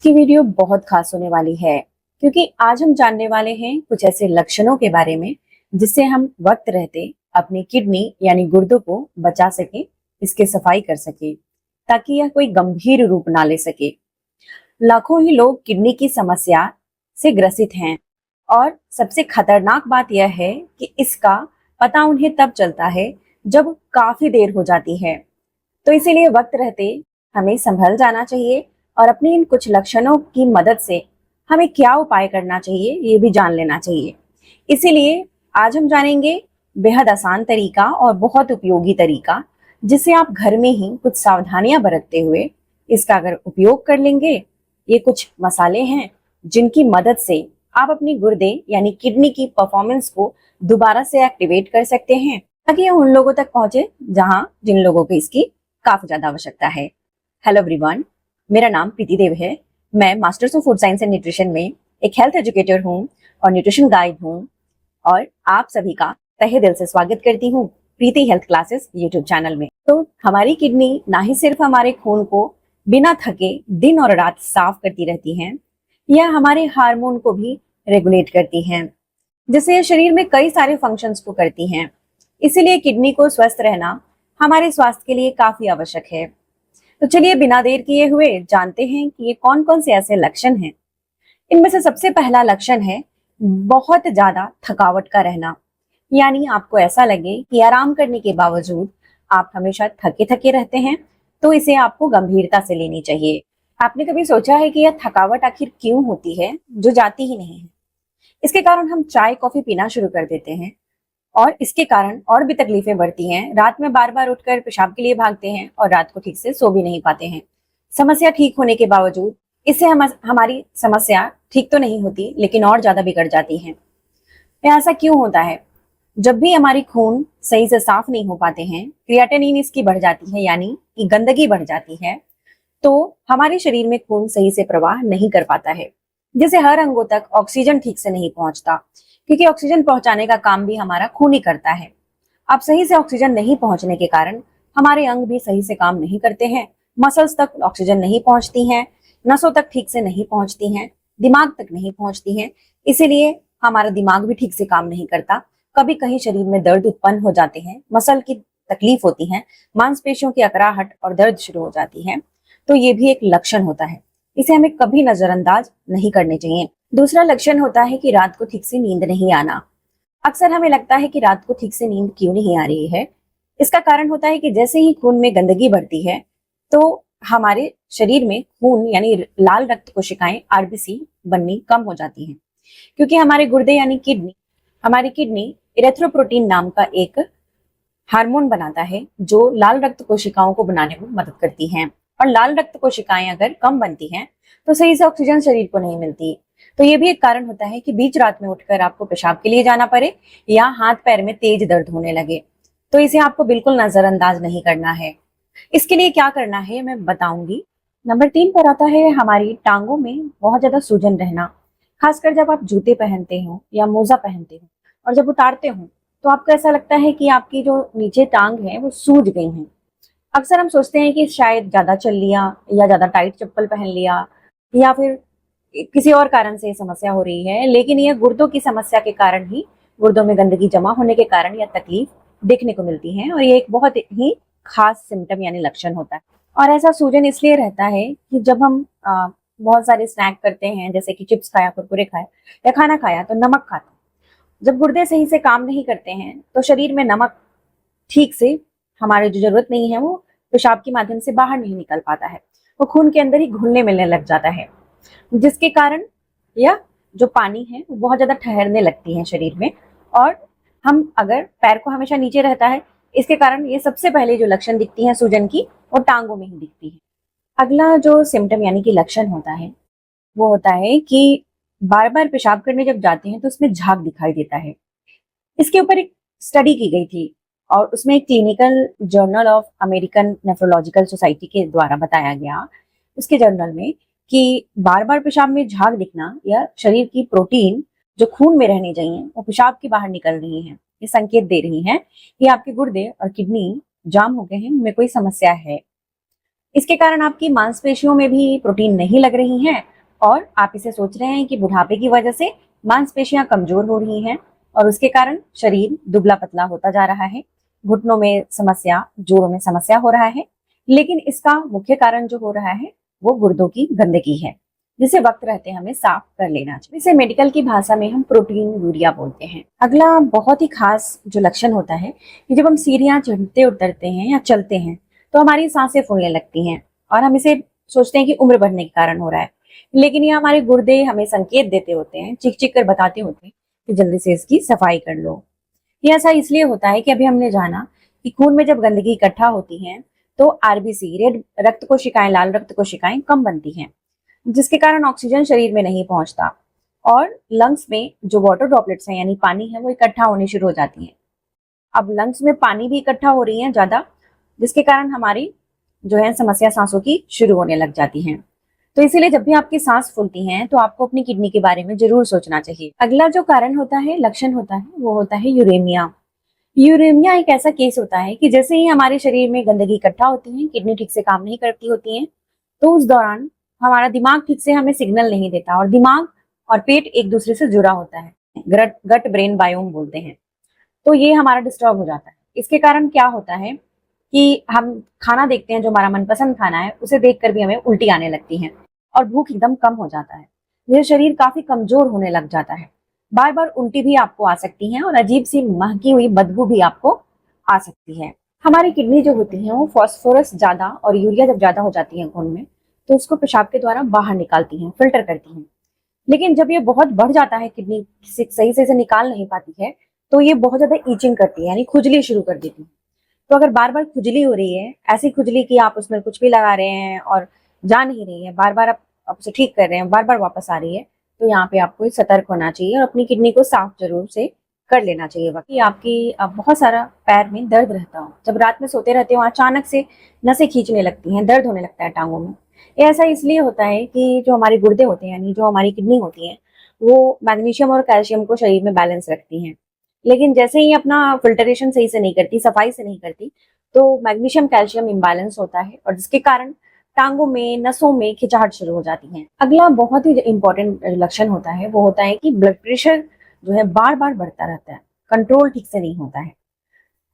की वीडियो बहुत खास होने वाली है क्योंकि आज हम जानने वाले हैं कुछ ऐसे लक्षणों के बारे में जिससे हम वक्त रहते अपनी किडनी यानी गुर्दों को बचा सके, इसके सफाई कर सके ताकि यह कोई गंभीर रूप ना ले सके। लाखों ही लोग किडनी की समस्या से ग्रसित हैं और सबसे खतरनाक बात यह है कि इसका पता उन्हें तब चलता है जब काफी देर हो जाती है। तो इसीलिए वक्त रहते हमें संभल जाना चाहिए और अपनी इन कुछ लक्षणों की मदद से हमें क्या उपाय करना चाहिए ये भी जान लेना चाहिए। इसीलिए आज हम जानेंगे बेहद आसान तरीका और बहुत उपयोगी तरीका जिससे आप घर में ही कुछ सावधानियां बरतते हुए इसका अगर उपयोग कर लेंगे। ये कुछ मसाले हैं जिनकी मदद से आप अपनी गुर्दे यानी किडनी की परफॉर्मेंस को दोबारा से एक्टिवेट कर सकते हैं ताकि ये उन लोगों तक पहुंचे जिन लोगों को इसकी काफी ज्यादा आवश्यकता है। हेलो एवरीवन, मेरा नाम प्रीति देव है। मैं masters of food science and nutrition में एक हेल्थ एजुकेटर हूँ और न्यूट्रिशन गाइड हूँ और आप सभी का तहे दिल से स्वागत करती हूँ प्रीति हेल्थ क्लासेस यूट्यूब चैनल में। तो हमारी किडनी ना ही सिर्फ हमारे खून को बिना थके दिन और रात साफ करती रहती है, यह हमारे हार्मोन को भी रेगुलेट करती है जिससे शरीर में कई सारे फंक्शंस को करती हैं। इसीलिए किडनी को स्वस्थ रहना हमारे स्वास्थ्य के लिए काफी आवश्यक है। तो चलिए बिना देर किए हुए जानते हैं कि ये कौन कौन से ऐसे लक्षण हैं। इनमें से सबसे पहला लक्षण है बहुत ज्यादा थकावट का रहना, यानी आपको ऐसा लगे कि आराम करने के बावजूद आप हमेशा थके थके रहते हैं। तो इसे आपको गंभीरता से लेनी चाहिए। आपने कभी सोचा है कि यह थकावट आखिर क्यों होती है जो जाती ही नहीं है? इसके कारण हम चाय कॉफी पीना शुरू कर देते हैं और इसके कारण और भी तकलीफें बढ़ती हैं। रात में बार बार उठकर पेशाब के लिए भागते हैं और रात को ठीक से सो भी नहीं पाते हैं। समस्या ठीक होने के बावजूद इससे हमारी समस्या ठीक तो नहीं होती लेकिन और ज्यादा बिगड़ जाती है। ऐसा क्यों होता है? जब भी हमारी खून सही से साफ नहीं हो पाते हैं, क्रिएटिनिन इसकी बढ़ जाती है यानी कि गंदगी बढ़ जाती है, तो हमारे शरीर में खून सही से प्रवाह नहीं कर पाता है जिससे हर अंगों तक ऑक्सीजन ठीक से नहीं पहुंचता, क्योंकि ऑक्सीजन पहुंचाने का काम भी हमारा खून ही करता है। अब सही से ऑक्सीजन नहीं पहुंचने के कारण हमारे अंग भी सही से काम नहीं करते हैं। मसल्स तक ऑक्सीजन नहीं पहुंचती हैं, नसों तक ठीक से नहीं पहुंचती हैं, दिमाग तक नहीं पहुंचती हैं। इसीलिए हमारा दिमाग भी ठीक से काम नहीं करता। कभी कहीं शरीर में दर्द उत्पन्न हो जाते हैं, मसल की तकलीफ होती है, मांसपेशियों की अकड़ाहट और दर्द शुरू हो जाती है। तो ये भी एक लक्षण होता है, इसे हमें कभी नजरअंदाज नहीं करने चाहिए। दूसरा लक्षण होता है कि रात को ठीक से नींद नहीं आना। अक्सर हमें लगता है कि रात को ठीक से नींद क्यों नहीं आ रही है। इसका कारण होता है कि जैसे ही खून में गंदगी बढ़ती है तो हमारे शरीर में खून यानी लाल रक्त कोशिकाएं आरबीसी बननी कम हो जाती हैं, क्योंकि हमारे गुर्दे यानी हमारी किडनी इरेथ्रोप्रोटीन नाम का एक हार्मोन बनाता है जो लाल रक्त कोशिकाओं को बनाने में मदद करती हैं। और लाल रक्त कोशिकाएं अगर कम बनती हैं तो सही से ऑक्सीजन शरीर को नहीं मिलती। तो ये भी एक कारण होता है कि बीच रात में उठकर आपको पेशाब के लिए जाना पड़े या हाथ पैर में तेज दर्द होने लगे। तो इसे आपको बिल्कुल नजरअंदाज नहीं करना है। इसके लिए क्या करना है मैं बताऊंगी। नंबर 3 पर आता है हमारी टांगों में बहुत ज्यादा सूजन रहना, खासकर जब आप जूते पहनते हो या मोजा पहनते हो और जब उतारते हो तो आपको ऐसा लगता है कि आपकी जो नीचे टांग है वो सूज गई है। अक्सर हम सोचते हैं कि शायद ज्यादा चल लिया या ज्यादा टाइट चप्पल पहन लिया या फिर किसी और कारण से समस्या हो रही है, लेकिन यह गुर्दों की समस्या के कारण ही, गुर्दों में गंदगी जमा होने के कारण यह तकलीफ देखने को मिलती है और ये एक बहुत ही खास सिम्टम यानी लक्षण होता है। और ऐसा सूजन इसलिए रहता है कि जब हम बहुत सारे स्नैक करते हैं, जैसे कि चिप्स खाया, कुरकुरे खाए या खाना खाया तो नमक खाते हैं। जब गुर्दे सही से काम नहीं करते हैं तो शरीर में नमक ठीक से हमारे जो जरूरत नहीं है वो पेशाब के माध्यम से बाहर नहीं निकल पाता है, वो खून के अंदर ही घुलने मिलने लग जाता है, जिसके कारण यह जो पानी है वो बहुत ज्यादा ठहरने लगती है शरीर में। और हम अगर पैर को हमेशा नीचे रहता है, इसके कारण ये सबसे पहले जो लक्षण दिखती है सूजन की वो टांगों में ही दिखती है। अगला जो सिम्टम यानी कि लक्षण होता है वो होता है कि बार बार पेशाब करने जब जाते हैं तो उसमें झाग दिखाई देता है। इसके ऊपर एक स्टडी की गई थी और उसमें clinical journal of American nephrological society के द्वारा बताया गया, उसके जर्नल में, कि बार बार पेशाब में झाग दिखना या शरीर की प्रोटीन जो खून में रहनी चाहिए वो पेशाब के बाहर निकल रही हैं। ये संकेत दे रही हैं कि आपके गुर्दे और किडनी जाम हो गए हैं, उनमें कोई समस्या है। इसके कारण आपकी मांसपेशियों में भी प्रोटीन नहीं लग रही हैं और आप इसे सोच रहे हैं कि बुढ़ापे की वजह से मांसपेशियां कमजोर हो रही हैं और उसके कारण शरीर दुबला पतला होता जा रहा है, घुटनों में समस्या, जोड़ों में समस्या हो रहा है। लेकिन इसका मुख्य कारण जो हो रहा है वो गुर्दों की गंदगी है, जिसे वक्त रहते हमें साफ कर लेना चाहिए। इसे मेडिकल की भाषा में हम प्रोटीन यूरिया बोलते हैं। अगला बहुत ही खास जो लक्षण होता है कि जब हम सीढ़ियां चढ़ते उतरते हैं या चलते हैं तो हमारी सांसें फूलने लगती हैं और हम इसे सोचते हैं कि उम्र बढ़ने के कारण हो रहा है। लेकिन ये हमारे गुर्दे हमें संकेत देते होते हैं, चिक चिक कर बताते होते हैं कि जल्दी से इसकी सफाई कर लो। ये ऐसा इसलिए होता है कि अभी हमने जाना कि खून में जब गंदगी इकट्ठा होती है तो आरबीसी, रेड रक्त कोशिकाएं, लाल रक्त कोशिकाएं कम बनती हैं, जिसके कारण ऑक्सीजन शरीर में नहीं पहुंचता और लंग्स में जो वाटर ड्रॉपलेट्स हैं यानी पानी है वो इकट्ठा होने शुरू हो जाती हैं। अब लंग्स में पानी भी इकट्ठा हो रही है ज्यादा, जिसके कारण हमारी जो है समस्या सांसों की शुरू होने लग जाती हैं। तो इसीलिए जब भी आपकी सांस फूलती है तो आपको अपनी किडनी के बारे में जरूर सोचना चाहिए। अगला जो कारण होता है, लक्षण होता है, वो होता है यूरेमिया। यूरेमिया एक ऐसा केस होता है कि जैसे ही हमारे शरीर में गंदगी इकट्ठा होती है, किडनी ठीक से काम नहीं करती होती है, तो उस दौरान हमारा दिमाग ठीक से हमें सिग्नल नहीं देता और दिमाग और पेट एक दूसरे से जुड़ा होता है, गट ब्रेन बायोम बोलते हैं। तो ये हमारा डिस्टर्ब हो जाता है। इसके कारण क्या होता है कि हम खाना देखते हैं, जो हमारा मनपसंद खाना है उसे देखकर भी हमें उल्टी आने लगती है और भूख एकदम कम हो जाता है। यह शरीर काफी कमजोर होने लग जाता है। बार बार उल्टी भी आपको आ सकती है और अजीब सी महकी हुई बदबू भी आपको आ सकती है। हमारी किडनी जो होती है वो फास्फोरस ज्यादा और यूरिया जब ज्यादा हो जाती है खून में तो उसको पेशाब के द्वारा बाहर निकालती हैं, फिल्टर करती हैं। लेकिन जब ये बहुत बढ़ जाता है, किडनी सही से इसे निकाल नहीं पाती है, तो ये बहुत ज्यादा ईचिंग करती है यानी खुजली शुरू कर देती है। तो अगर बार बार खुजली हो रही है, ऐसी खुजली कि आप उसमें कुछ भी लगा रहे हैं और जा नहीं रही है, बार बार आप उसे ठीक कर रहे हैं, बार बार वापस आ रही है, तो यहाँ पे आपको सतर्क होना चाहिए और अपनी किडनी को साफ जरूर से कर लेना चाहिए। बाकी आपकी बहुत सारा पैर में दर्द रहता हो, जब रात में सोते रहते हो अचानक से नसें खींचने लगती हैं, दर्द होने लगता है टांगों में। ये ऐसा इसलिए होता है कि जो हमारे गुर्दे होते हैं यानी जो हमारी किडनी होती है वो मैग्नीशियम और कैल्शियम को शरीर में बैलेंस रखती हैं। लेकिन जैसे ही अपना फिल्टरेशन सही से नहीं करती, सफाई से नहीं करती, तो मैग्नीशियम कैल्शियम इम्बैलेंस होता है और जिसके कारण टांगों में, नसों में खिंचाहट शुरू हो जाती है। अगला बहुत ही इंपॉर्टेंट लक्षण होता है वो होता है कि ब्लड प्रेशर जो है बार बार बढ़ता रहता है, कंट्रोल ठीक से नहीं होता है।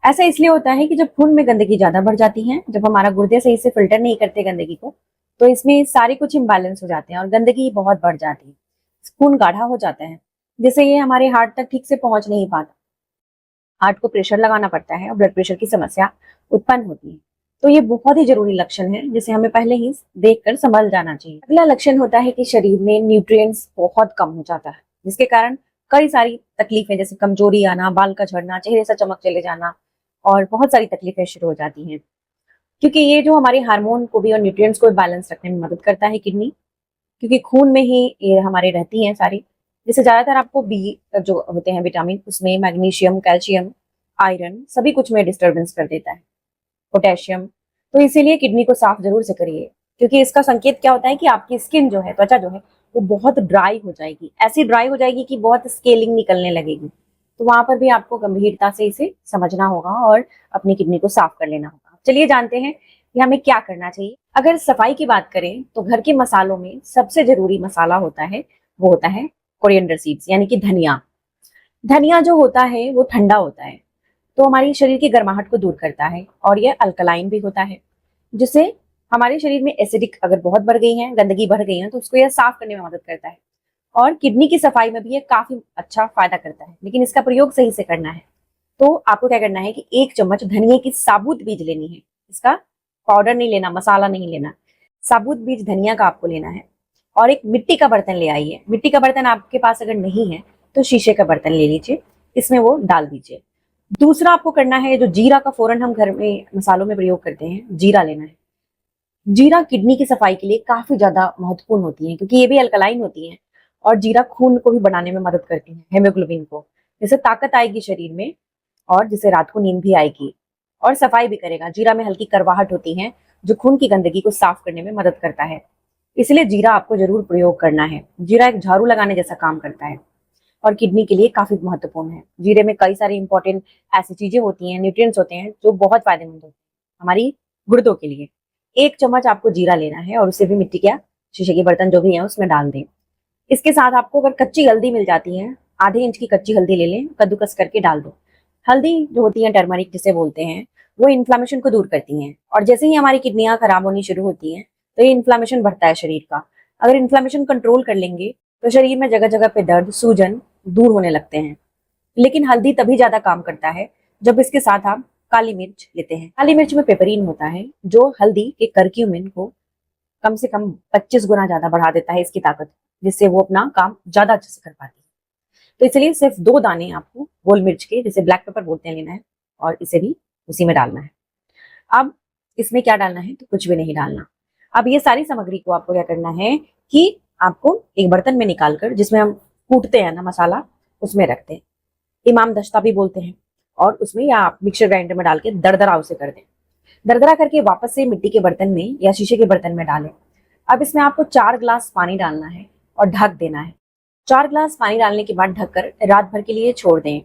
ऐसा इसलिए होता है कि जब खून में गंदगी ज्यादा बढ़ जाती है, जब हमारा गुर्दे सही से फिल्टर नहीं करते गंदगी को, तो इसमें सारे कुछ इम्बैलेंस हो जाते हैं और गंदगी बहुत बढ़ जाती है, खून गाढ़ा हो जाता है, जिससे ये हमारे हार्ट तक ठीक से पहुंच नहीं पाता। हार्ट को प्रेशर लगाना पड़ता है और ब्लड प्रेशर की समस्या उत्पन्न होती है। तो ये बहुत ही जरूरी लक्षण है जिसे हमें पहले ही देखकर संभल जाना चाहिए। अगला लक्षण होता है कि शरीर में न्यूट्रिएंट्स बहुत कम हो जाता है, जिसके कारण कई सारी तकलीफें जैसे कमजोरी आना, बाल का झड़ना, चेहरे से चमक चले जाना और बहुत सारी तकलीफें शुरू हो जाती हैं। क्योंकि ये जो हमारे हार्मोन को भी और न्यूट्रिएंट्स को बैलेंस रखने में मदद करता है किडनी, क्योंकि खून में ही ये हमारे रहती हैं सारी। जैसे ज्यादातर आपको बी जो होते हैं विटामिन, उसमें मैग्नीशियम, कैल्शियम, आयरन सभी कुछ में डिस्टर्बेंस कर देता है, पोटेशियम। तो इसीलिए किडनी को साफ जरूर से करिए, क्योंकि इसका संकेत क्या होता है कि आपकी स्किन जो है, त्वचा जो है, वो बहुत ड्राई हो जाएगी, ऐसी ड्राई हो जाएगी कि बहुत स्केलिंग निकलने लगेगी। तो वहां पर भी आपको गंभीरता से इसे समझना होगा और अपनी किडनी को साफ कर लेना होगा। चलिए जानते हैं कि हमें क्या करना चाहिए। अगर सफाई की बात करें तो घर के मसालों में सबसे जरूरी मसाला होता है वो होता है कोरिएंडर सीड्स यानी कि धनिया। धनिया जो होता है वो ठंडा होता है, तो हमारी शरीर की गर्माहट को दूर करता है और यह अल्कलाइन भी होता है, जिससे हमारे शरीर में एसिडिक अगर बहुत बढ़ गई है, गंदगी बढ़ गई है, तो उसको यह साफ करने में मदद करता है और किडनी की सफाई में भी यह काफी अच्छा फायदा करता है। लेकिन इसका प्रयोग सही से करना है। तो आपको क्या करना है कि 1 चम्मच धनिए की साबुत बीज लेनी है। इसका पाउडर नहीं लेना, मसाला नहीं लेना, साबुत बीज धनिया का आपको लेना है। और एक मिट्टी का बर्तन ले आइए। मिट्टी का बर्तन आपके पास अगर नहीं है तो शीशे का बर्तन ले लीजिए, इसमें वो डाल दीजिए। दूसरा आपको करना है, जो जीरा का फोरन हम घर में मसालों में प्रयोग करते हैं, जीरा लेना है। जीरा किडनी की सफाई के लिए काफी ज्यादा महत्वपूर्ण होती है, क्योंकि ये भी अल्कलाइन होती है और जीरा खून को भी बढ़ाने में मदद करती है, हेमोग्लोबिन को, जिससे ताकत आएगी शरीर में और जिससे रात को नींद भी आएगी और सफाई भी करेगा। जीरा में हल्की करवाहट होती है जो खून की गंदगी को साफ करने में मदद करता है, इसलिए जीरा आपको जरूर प्रयोग करना है। जीरा एक झाड़ू लगाने जैसा काम करता है और किडनी के लिए काफी महत्वपूर्ण है। जीरे में कई सारी इंपॉर्टेंट ऐसी चीजें होती हैं, न्यूट्रिएंट्स होते हैं जो बहुत फायदेमंद होते हैं हमारी गुर्दों के लिए। 1 चम्मच आपको जीरा लेना है और उसे भी मिट्टी का शीशे के बर्तन जो भी हैं उसमें डाल दें। इसके साथ आपको अगर कच्ची हल्दी मिल जाती है, आधे इंच की कच्ची हल्दी ले लें, कद्दूकस करके डाल दो। हल्दी जो होती है टर्मरिक जिसे बोलते हैं, वो इन्फ्लामेशन को दूर करती हैं, और जैसे ही हमारी किडनियां खराब होनी शुरू होती हैं तो ये इन्फ्लामेशन बढ़ता है शरीर का। अगर इन्फ्लामेशन कंट्रोल कर लेंगे तो शरीर में जगह जगह पे दर्द, सूजन दूर होने लगते हैं। लेकिन हल्दी तभी ज्यादा काम करता है जब इसके साथ आप काली मिर्च लेते हैं। काली मिर्च में पेपरीन होता है जो हल्दी के करक्यूमिन को कम से कम 25 गुना ज्यादा बढ़ा देता है इसकी ताकत, जिससे वो अपना काम ज्यादा अच्छे से कर पाती है। तो इसलिए सिर्फ 2 दाने आपको गोल मिर्च के, जिसे ब्लैक पेपर बोलते हैं, लेना है और इसे भी उसी में डालना है। अब इसमें क्या डालना है, तो कुछ भी नहीं डालना। अब ये सारी सामग्री को आपको क्या करना है कि आपको एक बर्तन में निकालकर, जिसमें हम कूटते हैं ना मसाला, उसमें रखते हैं। इमाम दस्ता भी बोलते हैं, और उसमें या आप मिक्सर ग्राइंडर में डाल के दरदरा उसे कर दें। दरदरा करके वापस से मिट्टी के बर्तन में या शीशे के बर्तन में डालें। अब इसमें आपको 4 ग्लास पानी डालना है और ढक देना है। 4 ग्लास पानी डालने के बाद ढककर रात भर के लिए छोड़ दें।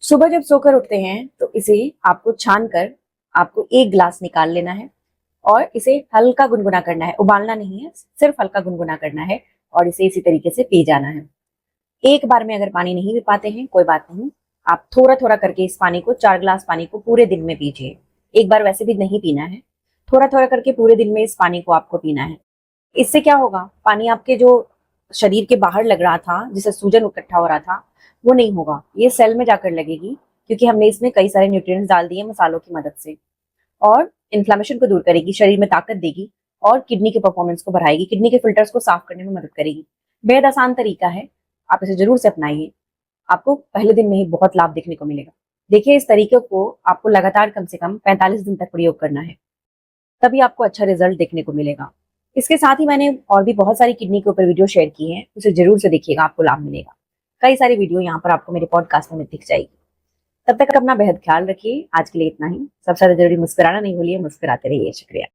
सुबह जब सोकर उठते हैं तो इसे आपको छान कर आपको 1 ग्लास निकाल लेना है और इसे हल्का गुनगुना करना है, उबालना नहीं है, सिर्फ हल्का गुनगुना करना है और इसे इसी तरीके से पी जाना है। एक बार में अगर पानी नहीं पी पाते हैं कोई बात नहीं, आप थोड़ा थोड़ा करके इस पानी को, 4 ग्लास पानी को पूरे दिन में पीजिए। एक बार वैसे भी नहीं पीना है, थोड़ा थोड़ा करके पूरे दिन में इस पानी को आपको पीना है। इससे क्या होगा, पानी आपके जो शरीर के बाहर लग रहा था, जिसे सूजन इकट्ठा हो रहा था, वो नहीं होगा, ये सेल में जाकर लगेगी, क्योंकि हमने इसमें कई सारे न्यूट्रिएंट्स डाल दिए मसालों की मदद से। और इन्फ्लामेशन को दूर करेगी, शरीर में ताकत देगी और किडनी के परफॉर्मेंस को बढ़ाएगी, किडनी के फिल्टर्स को साफ करने में मदद करेगी। बेहद आसान तरीका है, आप इसे जरूर से अपनाइए। आपको पहले दिन में ही बहुत लाभ देखने को मिलेगा। देखिए, इस तरीके को आपको लगातार कम से कम 45 दिन तक प्रयोग करना है, तभी आपको अच्छा रिजल्ट देखने को मिलेगा। इसके साथ ही मैंने और भी बहुत सारी किडनी के ऊपर वीडियो शेयर की है, उसे जरूर से देखिएगा, आपको लाभ मिलेगा। कई सारी वीडियो यहाँ पर आपको मेरे पॉडकास्ट में दिख जाएगी। तब तक अपना बेहद ख्याल रखिए। आज के लिए इतना ही। सबसे ज्यादा जरूरी मुस्कुराना नहीं भूलिए, मुस्कुराते रहिए। शुक्रिया।